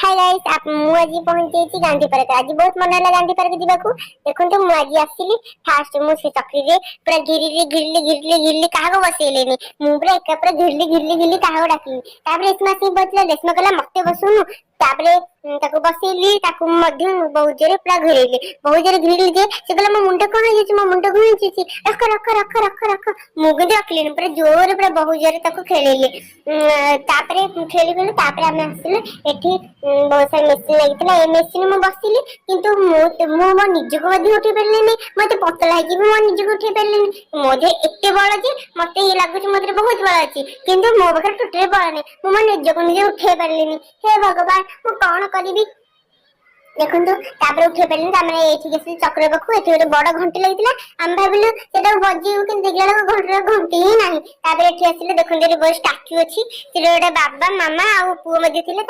Hi guys मु आज पहुंची गांधी पार्क। आज बहुत मन है गांधी पार्क जावाकू। देखो मु आज आसली फास्ट मु से चक्री रे पूरा घिरली घिरली घिरली घिरली काहा बसेलेनी मु पूरा एक पूरा घिरली घिरली घिरली काहा डाकली। तापर रेशमा सिंह बचला रेशमा कहला मते बसुनु। तापर ताको बसेली ताको मध्य बहुत जोरे पूरा घिरली बहुत जोरे घिरली जे से कहला मो मुंडा कोन होई मो मुंडा कोन होई रख रख रख रख रख मु गदे रखली पूरा जोरे पूरा बहुत जोरे ताको खेलेली। तापर खेली गेली तापर हम आसले एठी बहुत सारा मेसिन लगी ए मेसिन में बसिली किंतु मो मो निजको मध्य उठे पारलिनी मते पतला है कि मो निजको उठे पारलिनी मोजे एते बळ जे मते ये लागु छ मते बहुत बळ अछि किंतु मो बकर टुटे बळ नै मो निजको निजे उठे पारलिनी। हे भगवान मु कोन करिवि देखो तापर उठे पारलिनी तामे एठी गेसी चक्र बखु एठी गोटे बड़ घंटी लागितला हम भाबिलु सेटा बजीउ कि देखला घंटी घंटी ही नाही। तापर एठी आसिले देखो रे बड़ स्टैच्यू अछि से गोटे बाबा मामा आ पुओ मध्ये थिले।